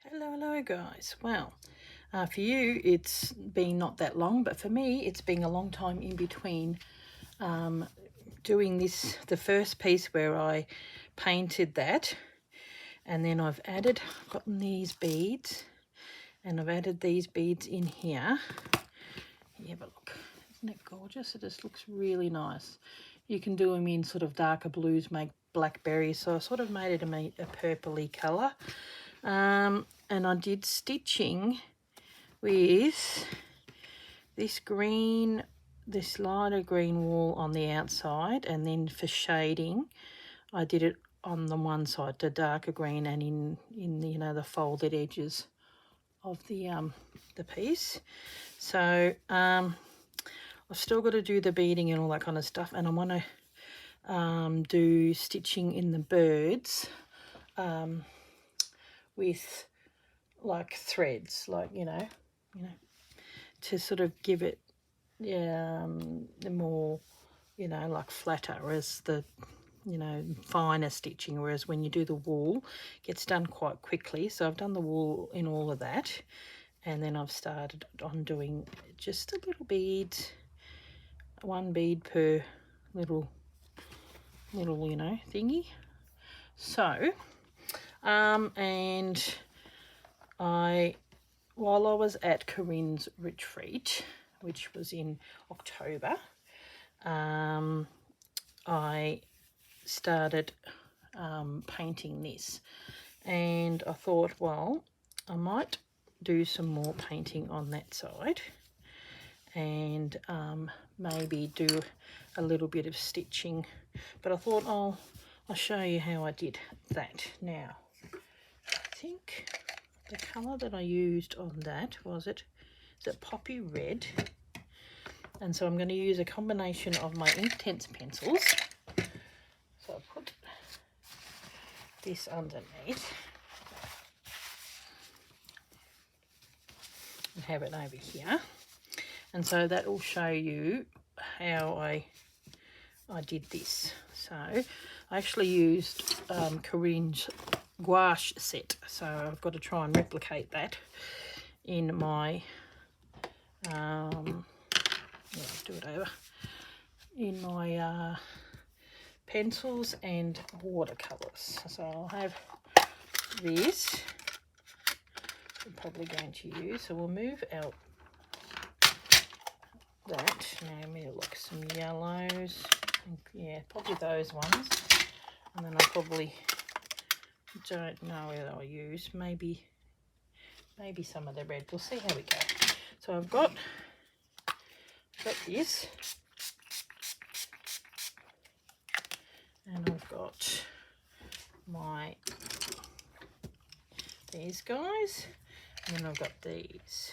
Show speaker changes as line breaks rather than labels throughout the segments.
Hello guys. Well, for you it's been not that long, but for me it's been a long time in between doing the first piece where I painted that, and then I've gotten these beads, and I've added these beads in here. Yeah, but look, isn't it gorgeous? It just looks really nice. You can do them in sort of darker blues, make blackberries, so I sort of made it a purpley colour. And I did stitching with this lighter green wool on the outside, and then for shading I did it on the one side, the darker green, and in the folded edges of the piece. So I've still got to do the beading and all that kind of stuff, and I want to do stitching in the birds with like threads, like to sort of give it the more like flatter, whereas the finer stitching, whereas when you do the wool it gets done quite quickly. So I've done the wool in all of that, and then I've started on doing just a little bead, one bead per little thingy. So and while I was at Corinne's retreat, which was in October, I started painting this, and I thought, well, I might do some more painting on that side, and maybe do a little bit of stitching, but I thought I'll show you how I did that. Now, I think the colour that I used on that is it Poppy Red, and so I'm going to use a combination of my Inktense pencils. So I'll put this underneath and have it over here, and so that will show you how I did this. So I actually used Corinne's gouache set, so I've got to try and replicate that in my do it over in my pencils and watercolors. So I'll have this I'm probably going to use, so we'll move out that. Now I'm going to look some yellows, yeah, probably those ones, and then I probably don't know whether I'll use maybe some of the red. We'll see how we go. So I've got this, and I've got these guys, and then I've got these.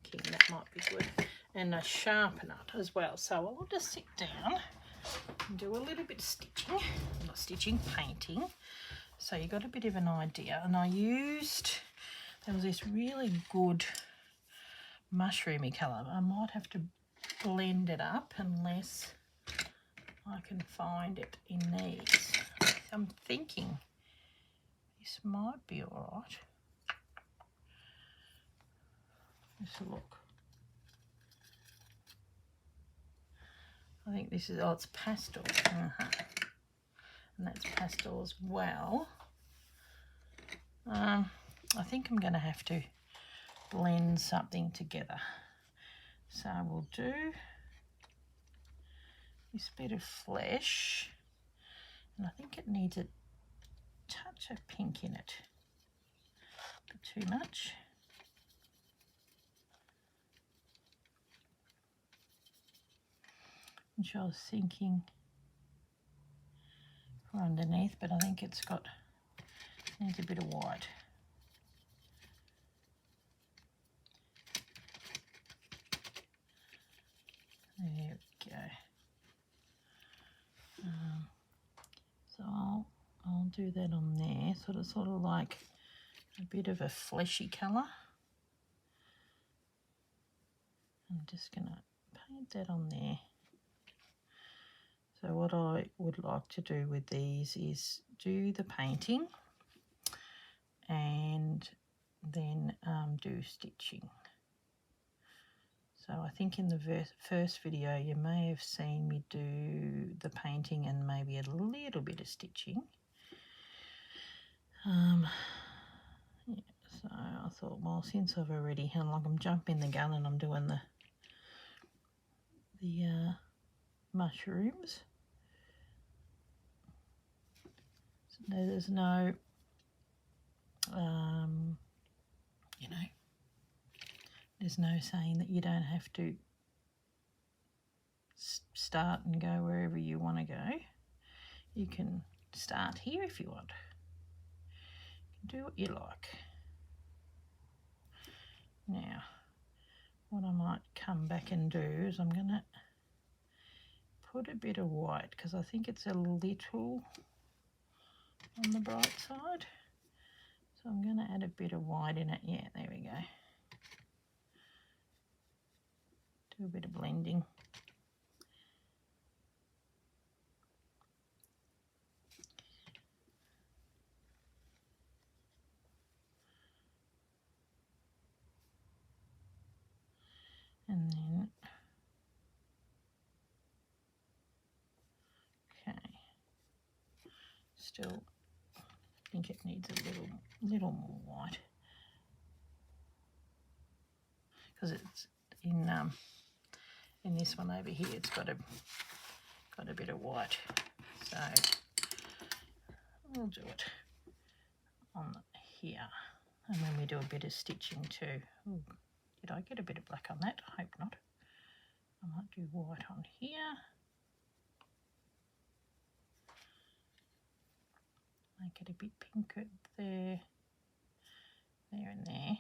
Thinking that might be good, and a sharpener as well. So I'll just sit down and do a little bit of stitching, not stitching, painting, so you got a bit of an idea. And there was this really good mushroomy colour. I might have to blend it up unless I can find it in these. I'm thinking this might be all right. Let's look. I think this is, it's pastel. And that's pastel as well. I think I'm going to have to blend something together. So we'll do this bit of flesh, and I think it needs a touch of pink in it, but too much. Which I was thinking for underneath, but I think needs a bit of white. There we go. So I'll do that on there, sort of like a bit of a fleshy colour. I'm just going to paint that on there. So what I would like to do with these is do the painting, and then do stitching. So I think in the first video you may have seen me do the painting and maybe a little bit of stitching. Yeah, so I thought, well, since I've already, and like I'm jumping the gun and I'm doing the mushrooms, so there's no, you know, there's no saying that you don't have to start and go wherever you want to go. You can start here if you want. You can do what you like. Now, what I might come back and do is I'm going to put a bit of white because I think it's a little on the bright side. So I'm going to add a bit of white in it. Yeah, there we go. Do a bit of blending. And then, okay, still think it needs a little more white because it's in this one over here. It's got a bit of white, so we'll do it on here, and then we do a bit of stitching too. Ooh, did I get a bit of black on that? I hope not. I might do white on here. Make it a bit pinker there, there and there.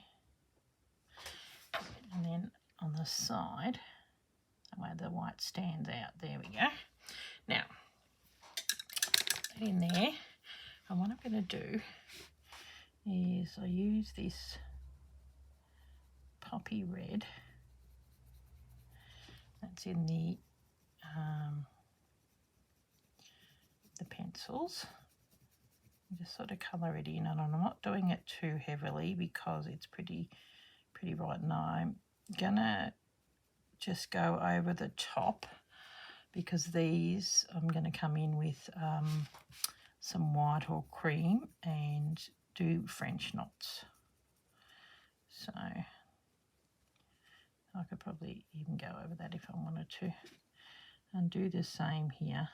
And then on the side, that way the white stands out. There we go. Now, that in there, and what I'm going to do is I use this poppy red that's in the pencils. Just sort of colour it in, and I'm not doing it too heavily because it's pretty bright, and I'm gonna just go over the top because these I'm going to come in with some white or cream and do French knots. So I could probably even go over that if I wanted to, and do the same here.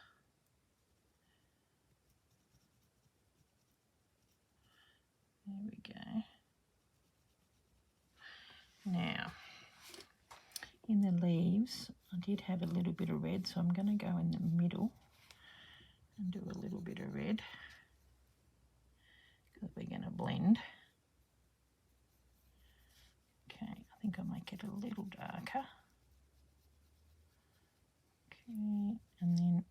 There we go. Now, in the leaves, I did have a little bit of red, so I'm going to go in the middle and do a little bit of red because we're going to blend. Okay, I think I'll make it a little darker. Okay, and then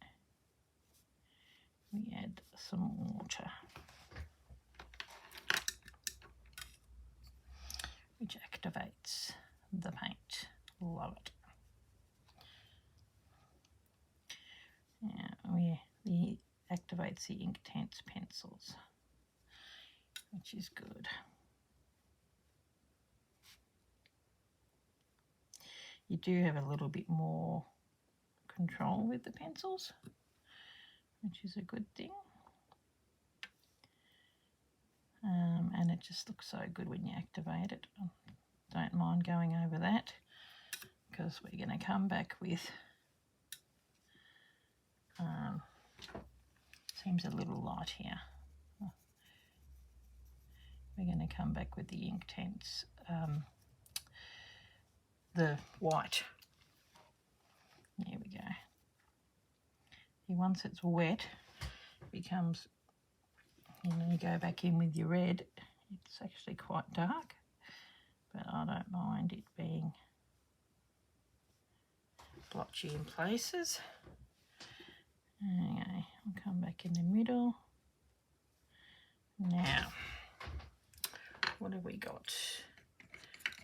we add some water, which activates the paint. Love it. Yeah, it activates the Inktense pencils, which is good. You do have a little bit more control with the pencils, which is a good thing. And it just looks so good when you activate it. Don't mind going over that because we're going to come back with, seems a little light here. We're going to come back with the Inktense, the white. There we go. Once it's wet, it becomes, you go back in with your red, it's actually quite dark, but I don't mind it being blotchy in places. Okay, I'll come back in the middle. Now, what have we got?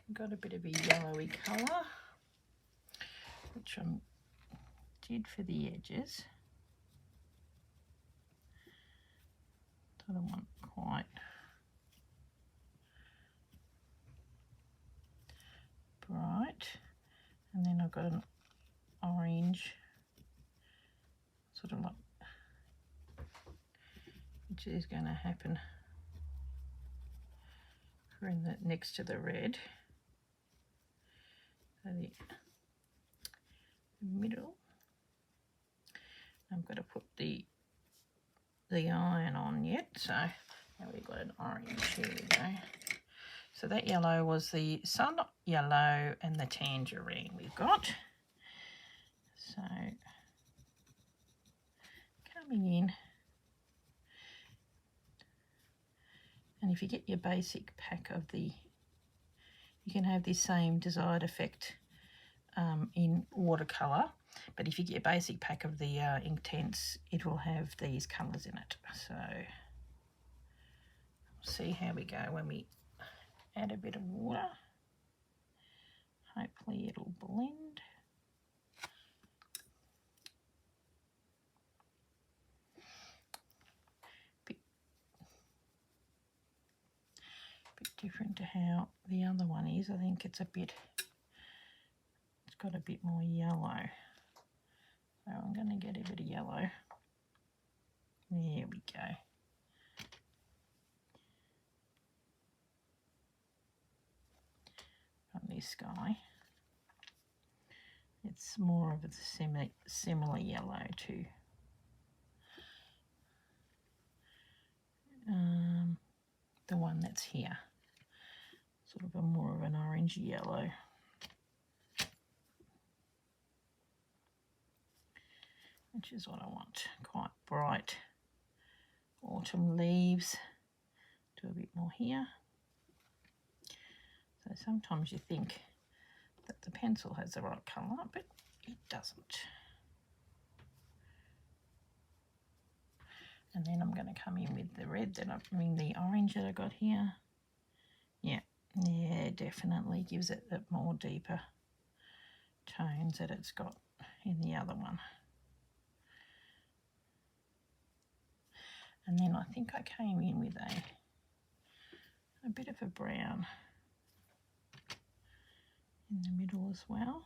We've got a bit of a yellowy colour, which I did for the edges. I don't want quite bright, and then I've got an orange, sort of like, which is going to happen for in the next to the red. So the middle. I've got to put the iron on yet, so now we've got an orange. Here we go. So that yellow was the sun yellow and the tangerine we've got. So coming in, and if you get your basic pack of the, you can have the same desired effect in watercolour, but if you get a basic pack of the Inktense, it will have these colours in it. So see how we go when we add a bit of water. Hopefully it'll blend. Bit different to how the other one is. I think it's got a bit more yellow. So I'm going to get a bit of yellow. There we go. On this guy, it's more of a similar yellow to the one that's here. Sort of more of an orange yellow. Which is what I want, quite bright autumn leaves. Do a bit more here. So sometimes you think that the pencil has the right colour, but it doesn't. And then I'm going to come in with the red that the orange that I got here. Yeah, definitely gives it the more deeper tones that it's got in the other one. And then I think I came in with a bit of a brown in the middle as well.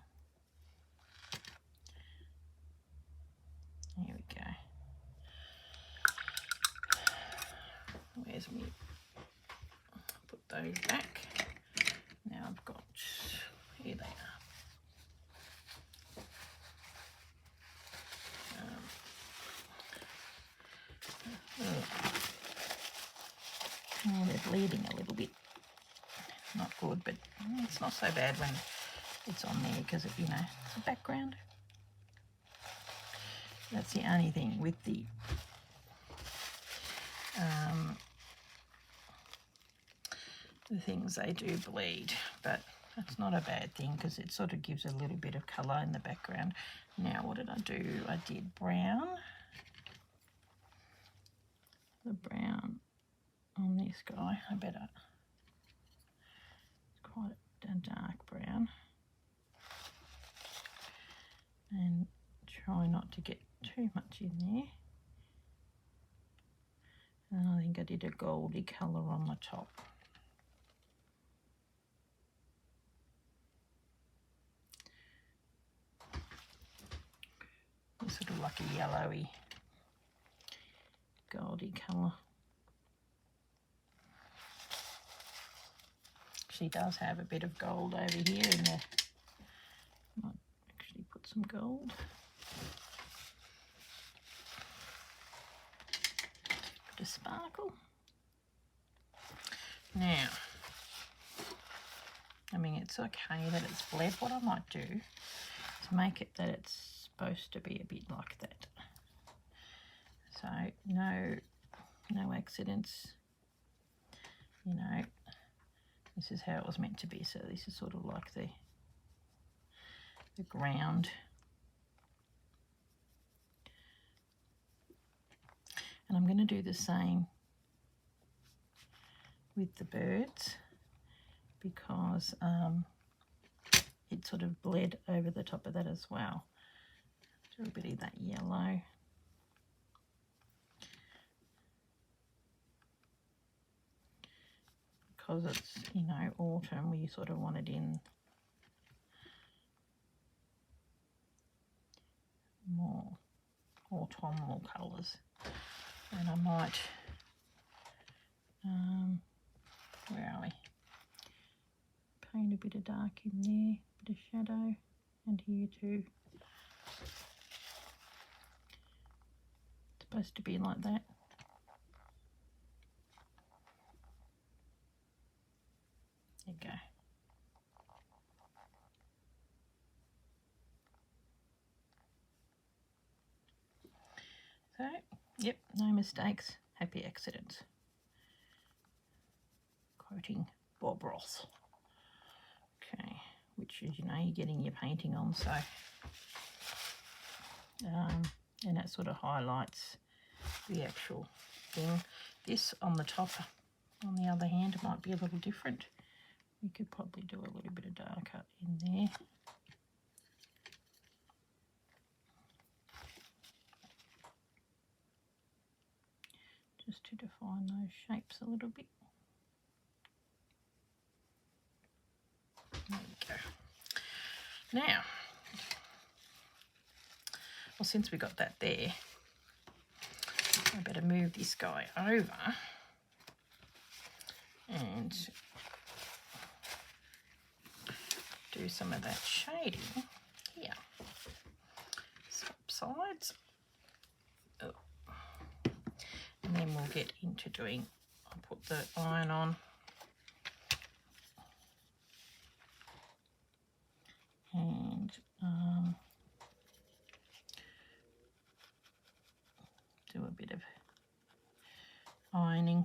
There we go. Where's me? Put those back. Now I've got, here they are. Oh, they're bleeding a little bit. Not good, but it's not so bad when it's on there because it's a background. That's the only thing with the things, they do bleed, but that's not a bad thing because it sort of gives a little bit of colour in the background. Now what did I do? I did brown. The brown on this guy, I better, it's quite a dark brown, and try not to get too much in there. And I think I did a goldy colour on the top. It's sort of like a yellowy goldy colour. She does have a bit of gold over here in there. Might actually put some gold. Bit of sparkle. Now, it's okay that it's bled. What I might do is make it that it's supposed to be a bit like that. So no accidents. This is how it was meant to be. So this is sort of like the ground. And I'm going to do the same with the birds because it sort of bled over the top of that as well. Do a bit of that yellow. Because it's, autumn, we sort of want it in more autumnal colours. And I might, where are we? Paint a bit of dark in there, bit of shadow, and here too. It's supposed to be like that. There you go. So, yep, no mistakes, happy accidents. Quoting Bob Ross. Okay, which is, you know, you're getting your painting on, so and that sort of highlights the actual thing. This on the top, on the other hand, might be a little different. We could probably do a little bit of darker in there. Just to define those shapes a little bit. There we go. Now, well, since we got that there, I better move this guy over and do some of that shading here. Swap sides. Oh. And then we'll get into doing, I'll put the iron on. And do a bit of ironing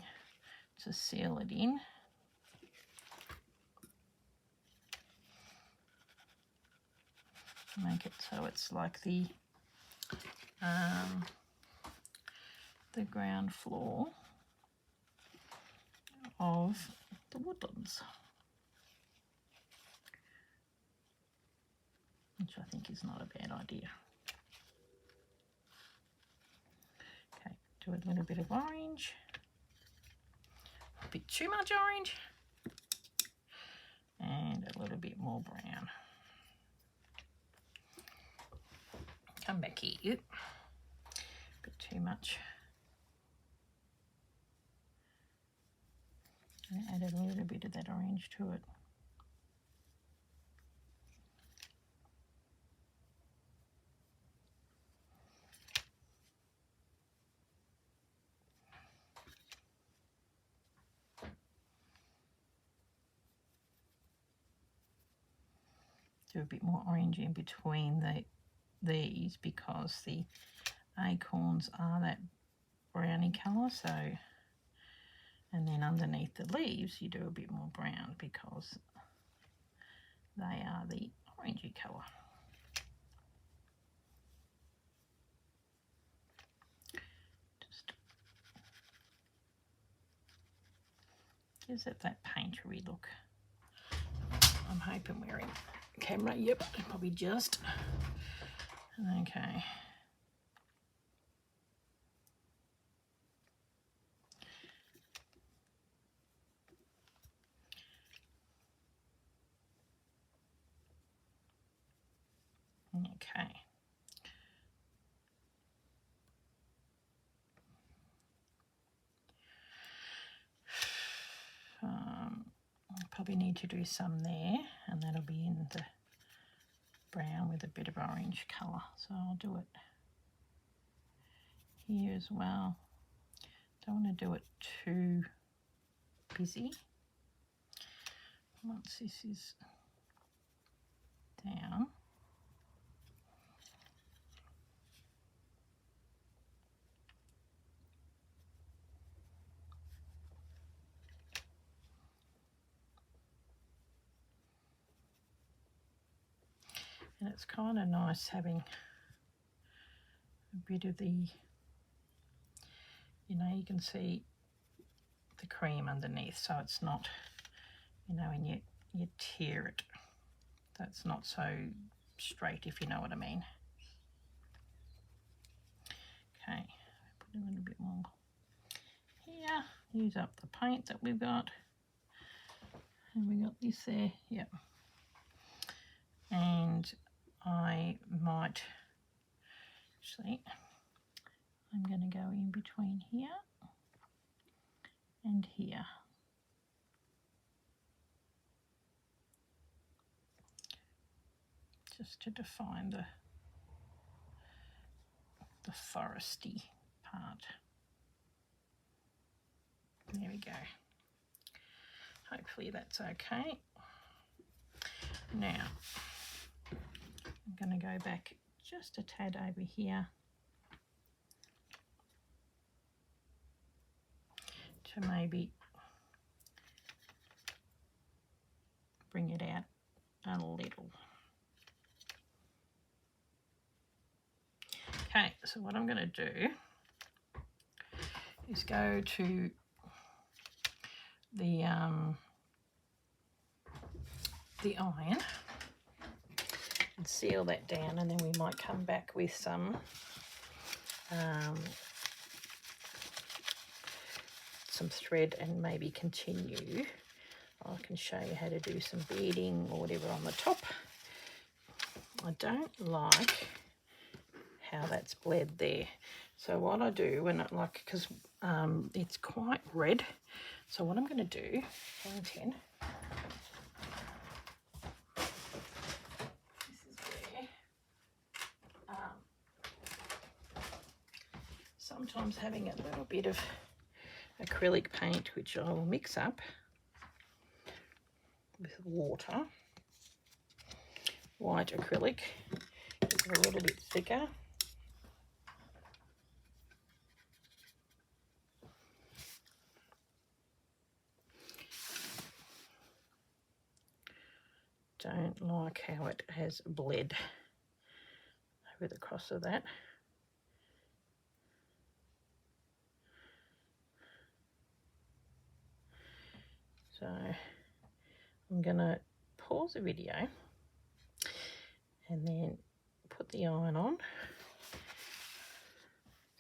to seal it in. Make it so it's like the ground floor of the woodlands, which I think is not a bad idea. Okay, do a little bit of orange, a bit too much orange, and a little bit more brown. Come back here, a bit too much. And add a little bit of that orange to it. Do a bit more orange in between these because the acorns are that browny colour, so, and then underneath the leaves you do a bit more brown because they are the orangey colour. Just gives it that paintery look. I'm hoping we're in camera. Yep, probably just. Okay. Okay. Probably need to do some there, and that'll be in the brown with a bit of orange colour. So I'll do it here as well. Don't want to do it too busy. Once this is down, and it's kind of nice having a bit of the, you know, you can see the cream underneath, so it's not, you know, when you tear it, that's not so straight, if you know what I mean. Okay, put a little bit more here, use up the paint that we've got, and we got this there, yep. And I might actually, I'm going to go in between here and here. Just to define the foresty part. There we go. Hopefully that's okay. Now, I'm going to go back just a tad over here to maybe bring it out a little. Okay, so what I'm going to do is go to the iron and seal that down, and then we might come back with some thread and maybe continue. I can show you how to do some beading or whatever on the top. I don't like how that's bled there. So what I do when I like, because it's quite red, so what I'm going to do, this is where sometimes having a little bit of acrylic paint, which I will mix up with water, white acrylic, it's a little bit thicker. Don't like how it has bled over the cross of that. So I'm going to pause the video and then put the iron on.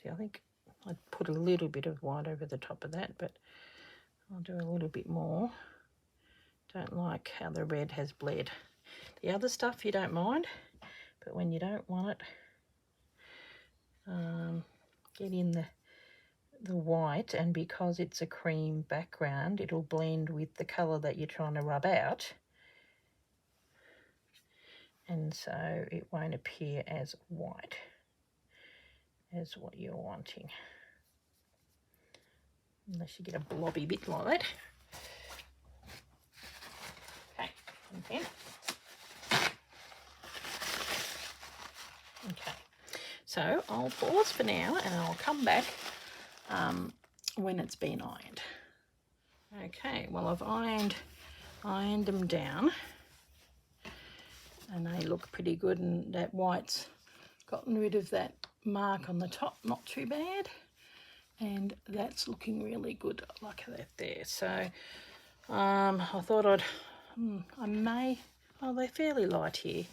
See, I think I put a little bit of white over the top of that, but I'll do a little bit more. Don't like how the red has bled. The other stuff you don't mind, but when you don't want it, get in the white, and because it's a cream background, it'll blend with the colour that you're trying to rub out, and so it won't appear as white as what you're wanting, unless you get a blobby bit like that. Okay, okay, so I'll pause for now and I'll come back when it's been ironed. Okay, well, I've ironed them down and they look pretty good, and that white's gotten rid of that mark on the top, not too bad, and that's looking really good like that there. So I thought I may, oh, they're fairly light here.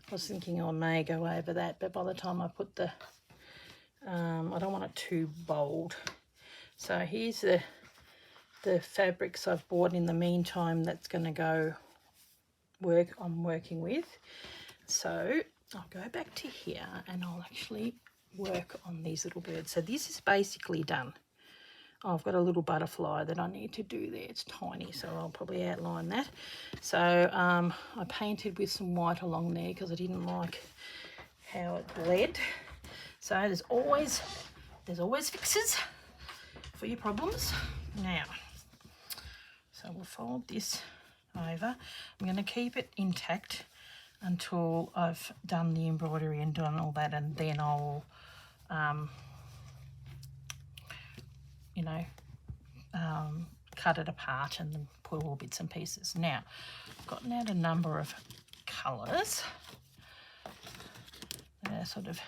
I was thinking I may go over that, but by the time I put the I don't want it too bold. So here's the fabrics I've bought in the meantime that's going to go I'm working with. So I'll go back to here and I'll actually work on these little birds. So this is basically done. Oh, I've got a little butterfly that I need to do there. It's tiny, so I'll probably outline that. So I painted with some white along there because I didn't like how it bled. So there's always fixes for your problems. Now, so we'll fold this over. I'm going to keep it intact until I've done the embroidery and done all that, and then I'll cut it apart and then put all bits and pieces. Now, I've gotten out a number of colours that are sort of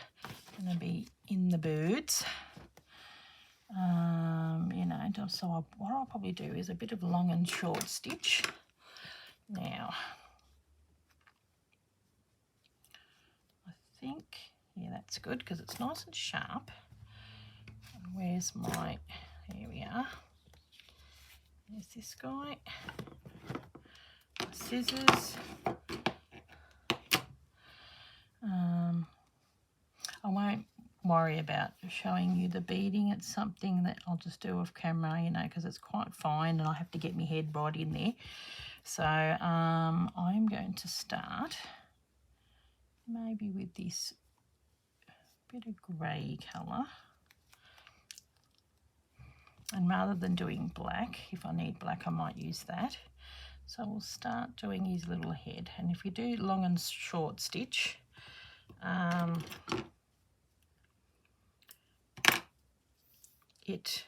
going to be in the birds. So what I'll probably do is a bit of long and short stitch. Now, I think, yeah, that's good because it's nice and sharp. Where's my, here we are. There's this guy. Scissors. I won't worry about showing you the beading. It's something that I'll just do off camera, you know, because it's quite fine and I have to get my head right in there. So I'm going to start maybe with this bit of grey colour. And rather than doing black, if I need black, I might use that. So we'll start doing his little head. And if you do long and short stitch, it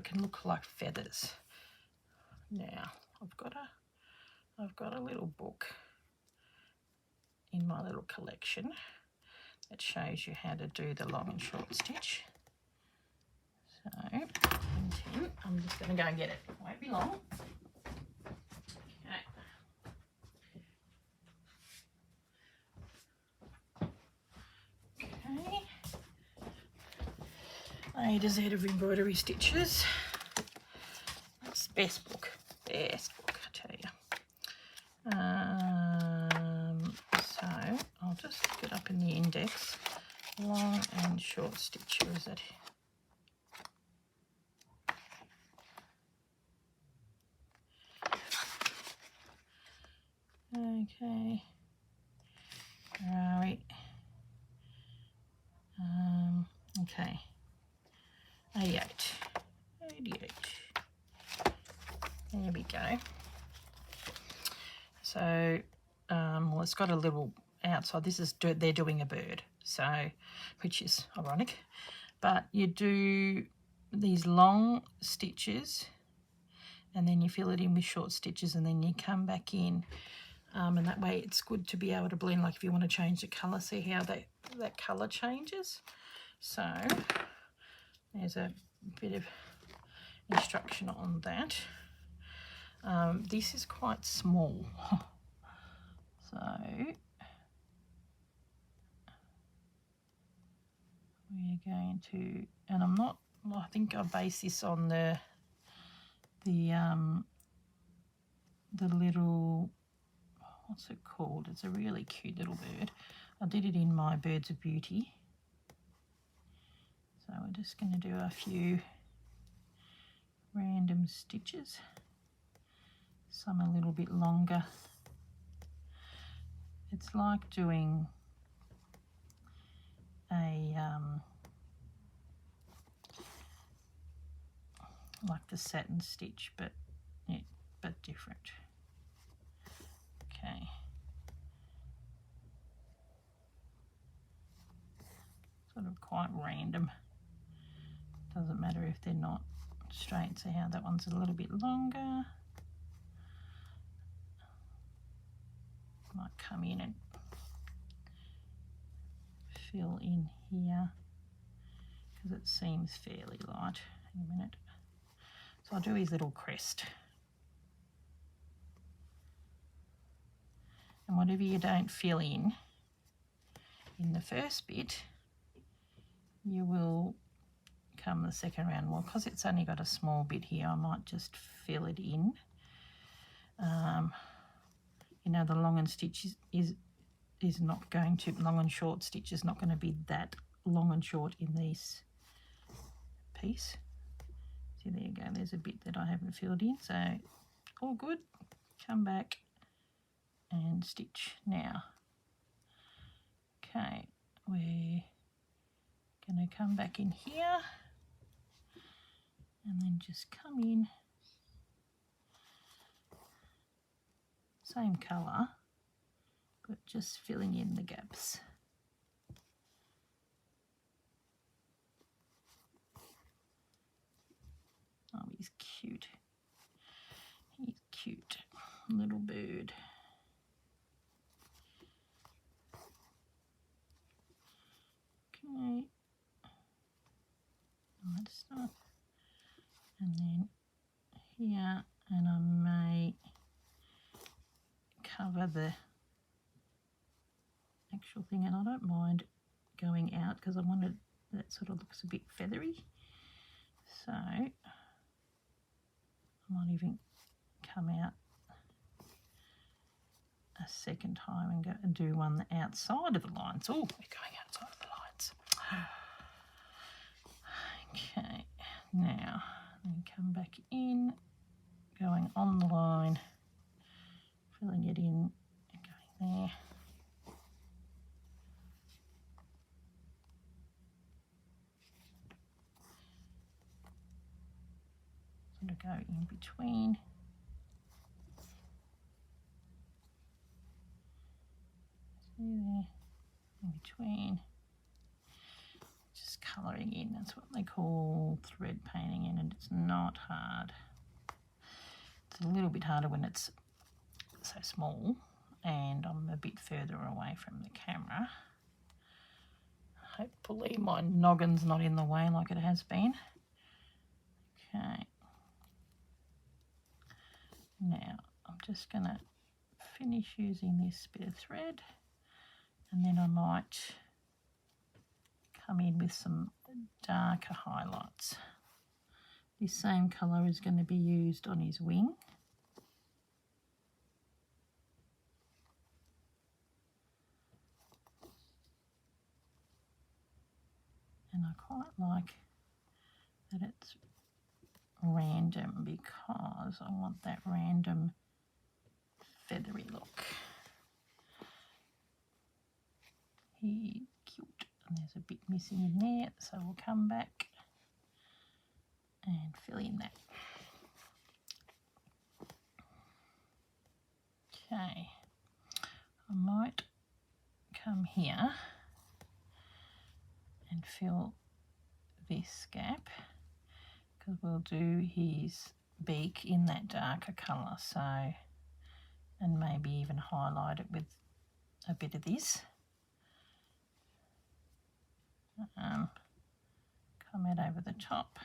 can look like feathers. Now I've got a little book in my little collection that shows you how to do the long and short stitch. So I'm just going to go and get it. It won't be long. Okay. A to Z of embroidery stitches. That's the best book, I tell you. So I'll just look it up in the index. Long and short stitch, or is it? Okay. Right. Okay. 88. There we go. So, well, it's got a little outside. This is they're doing a bird, so which is ironic. But you do these long stitches, and then you fill it in with short stitches, and then you come back in. And that way it's good to be able to blend, like if you want to change the colour, see how that colour changes. So there's a bit of instruction on that. This is quite small. So we're going to, and I think I base this on the little, what's it called? It's a really cute little bird. I did it in my Birds of Beauty. So we're just going to do a few random stitches, some a little bit longer. It's like doing a like the satin stitch, but different. Okay. Sort of quite random. Doesn't matter if they're not straight. So how that one's a little bit longer. Might come in and fill in here because it seems fairly light. In a minute. So I'll do his little crest. And whatever you don't fill in the first bit, you will come the second round. Well, because it's only got a small bit here, I might just fill it in. You know, the long and stitch is not going to, long and short stitch is not going to be that long and short in this piece. See, there you go, there's a bit that I haven't filled in, so all good. Come back and stitch now. Okay, we're going to come back in here and then just come in, same colour, but just filling in the gaps. Oh, he's cute. He's cute, little bird. Okay, let's start, and then here, and I may cover the actual thing, and I don't mind going out because I wanted that sort of looks a bit feathery. So I might even come out a second time and go and do one outside of the lines. Oh, we're going outside of the lines. Okay, now let me come back in, going on the line, filling it in and going there. Sort of go in between. See there, in between. Just colouring in, that's what they call thread painting in, and it's not hard. It's a little bit harder when it's so small and I'm a bit further away from the camera. Hopefully my noggin's not in the way like it has been. Okay. Now I'm just going to finish using this bit of thread, and then I might come in with some darker highlights. This same colour is going to be used on his wing. And I quite like that it's random because I want that random feathery look. He's cute, and there's a bit missing in there, so we'll come back and fill in that. Okay, I might come here and fill this gap because we'll do his beak in that darker colour, so, and maybe even highlight it with a bit of this. Come out over the top.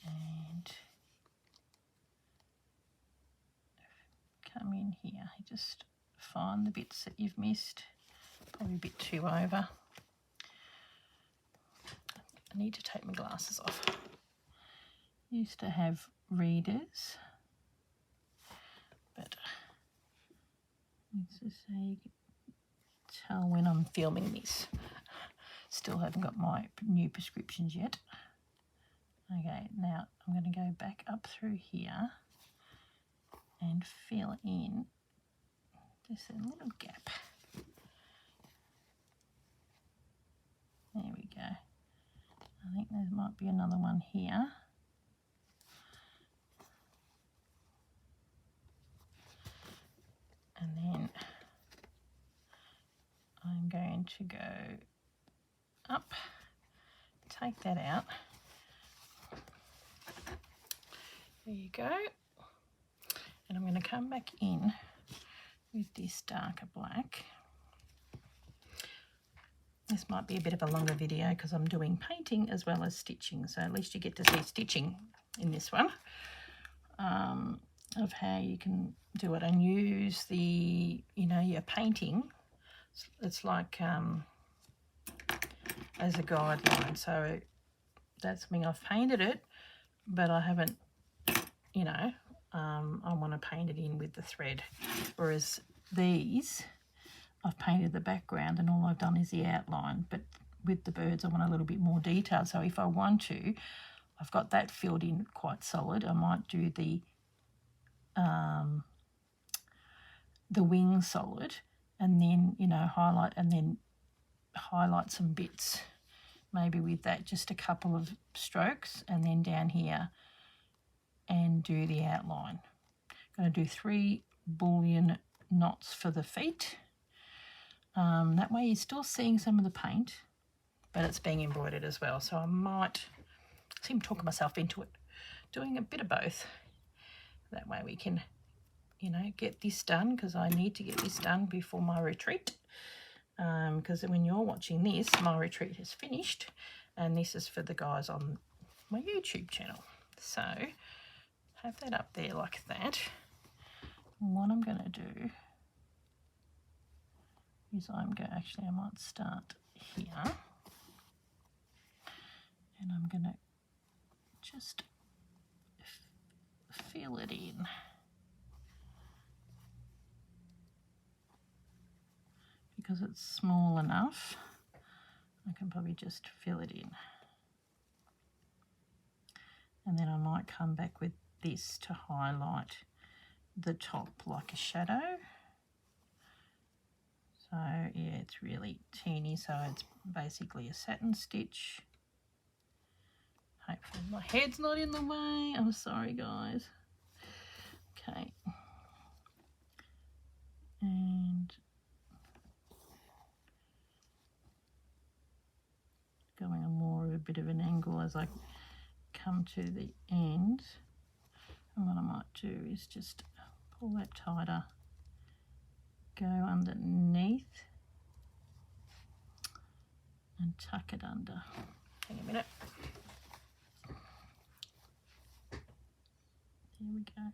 And come in here, just find the bits that you've missed, probably a bit too over. I need to take my glasses off. Used to have readers, but let's just say you can tell when I'm filming this. Still haven't got my new prescriptions yet. Okay, now I'm going to go back up through here and fill in just a little gap. There we go. I think there might be another one here. And then I'm going to go up, take that out. There you go. And I'm going to come back in with this darker black. This might be a bit of a longer video because I'm doing painting as well as stitching, so at least you get to see stitching in this one, of how you can do it and use the, you know, your painting. It's like as a guideline. So that's something I've painted it, but I haven't, you know, I want to paint it in with the thread, whereas these I've painted the background and all I've done is the outline, but with the birds I want a little bit more detail. So if I want to, I've got that filled in quite solid. I might do the wing solid, and then, you know, highlight, and then highlight some bits maybe with that, just a couple of strokes, and then down here and do the outline. I'm going to do 3 bullion knots for the feet. That way you're still seeing some of the paint, but it's being embroidered as well. So I might seem to talk myself into it, doing a bit of both. That way we can, you know, get this done, because I need to get this done before my retreat. Because when you're watching this, my retreat is finished, and this is for the guys on my YouTube channel. So have that up there like that. And what I'm going to do is I might start here, and I'm going to just fill it in. Because it's small enough, I can probably just fill it in. And then I might come back with this to highlight the top like a shadow. So yeah, it's really teeny, so it's basically a satin stitch. Hopefully my head's not in the way. I'm sorry, guys. Okay. And going on more of a bit of an angle as I come to the end. And what I might do is just pull that tighter, go underneath and tuck it under. Hang a minute. There we go.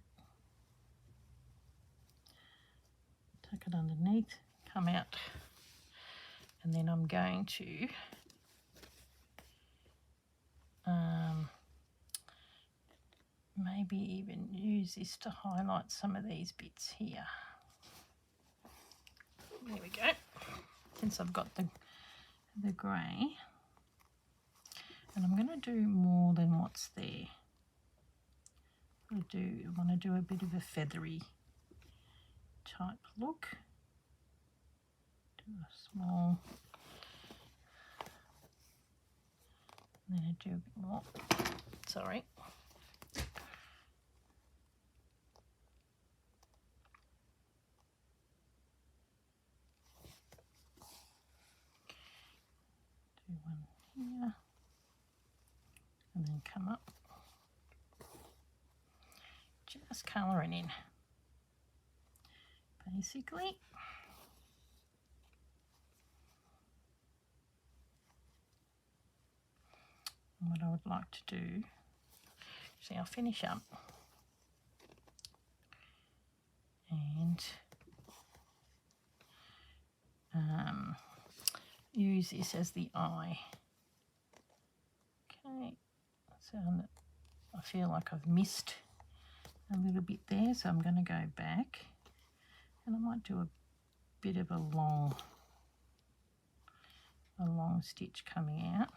Tuck it underneath, come out, and then I'm going to maybe even use this to highlight some of these bits here. There we go. Since I've got the grey, and I'm going to do more than what's there. I want to do a bit of a feathery type look. Do a small, and then I do a bit more. Sorry. Do one here, and then come up. Just colouring in, basically. And what I would like to do, see, I'll finish up and use this as the eye. Okay, so I feel like I've missed a little bit there, so I'm going to go back and I might do a bit of a long stitch coming out.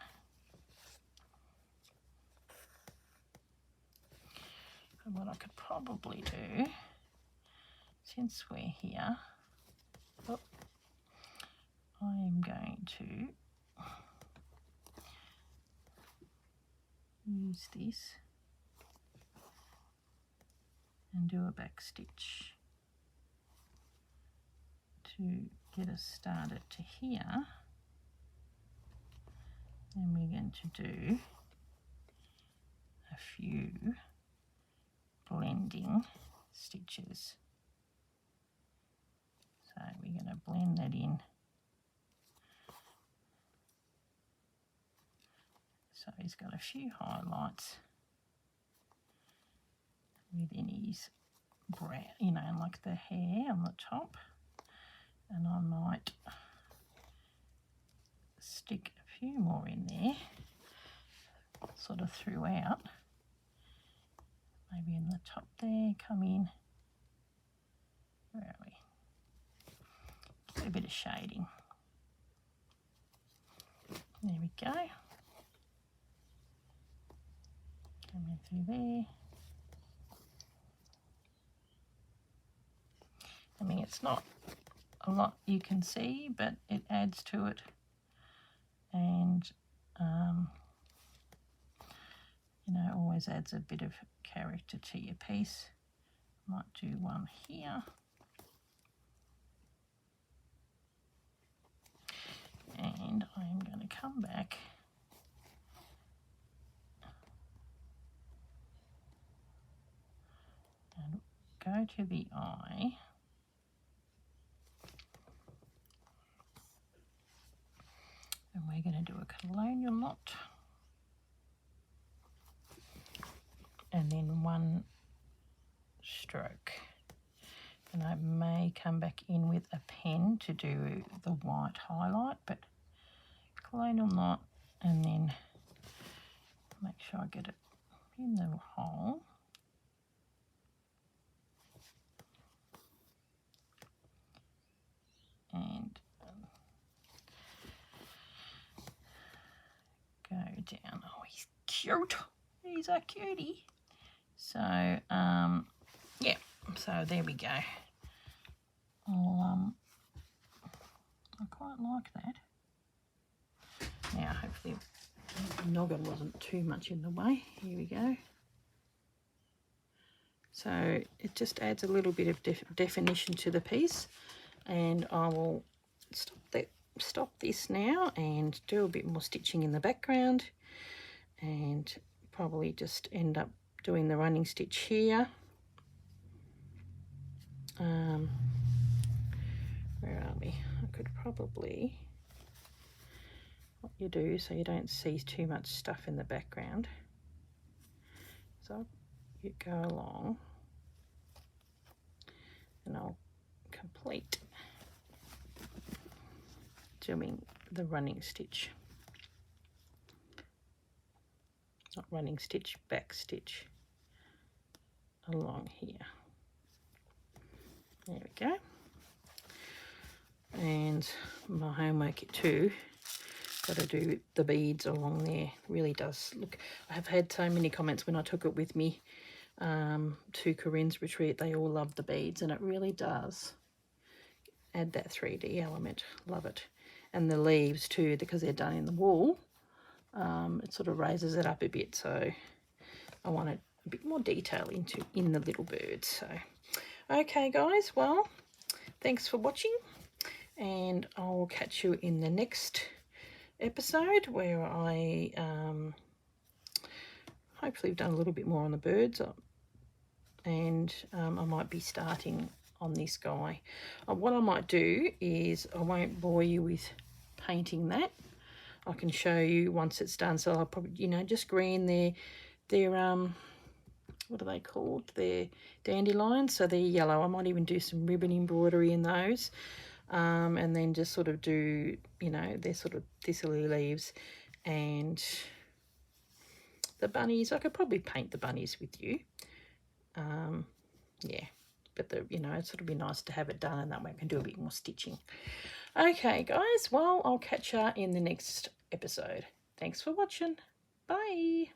And what I could probably do, since we're here, I am going to use this and do a back stitch to get us started to here. Then we're going to do a few blending stitches. So we're going to blend that in. So he's got a few highlights within his brow, you know, like the hair on the top. And I might stick a few more in there, sort of throughout. Maybe in the top there, come in. Where are we? Get a bit of shading. There we go. Coming through there. I mean, it's not a lot you can see, but it adds to it. And, you know, always adds a bit of character to your piece. Might do one here. And I'm going to come back and go to the eye. And we're going to do a colonial knot. And then one stroke. And I may come back in with a pen to do the white highlight, but colonial knot, and then make sure I get it in the hole. And go down. Oh, he's cute. He's a cutie. So, yeah. So there we go. I quite like that. Now, hopefully the noggin wasn't too much in the way. Here we go. So it just adds a little bit of definition to the piece, and I will stop this now and do a bit more stitching in the background, and probably just end up doing the running stitch here. Where are we? I could probably, what you do so you don't see too much stuff in the background, so you go along and I'll complete doing the running stitch, not running stitch, back stitch along here. There we go. And my homework too, got to do the beads along there. Really does look, I have had so many comments when I took it with me to Corinne's retreat. They all love the beads, and it really does add that 3D element. Love it. And the leaves too, because they're done in the wool, it sort of raises it up a bit, so I wanted a bit more detail in the little birds. So okay guys, well, thanks for watching, and I'll catch you in the next episode where I hopefully have done a little bit more on the birds, and I might be starting on this guy. What I might do is, I won't bore you with painting that. I can show you once it's done. So I'll probably, you know, just green their what are they called? They're dandelions, so they're yellow. I might even do some ribbon embroidery in those, and then just sort of do, you know, they're sort of thistly leaves, and the bunnies. I could probably paint the bunnies with you. Yeah, but you know, it sort of be nice to have it done, and that way I can do a bit more stitching. Okay guys, well, I'll catch you in the next episode. Thanks for watching. Bye.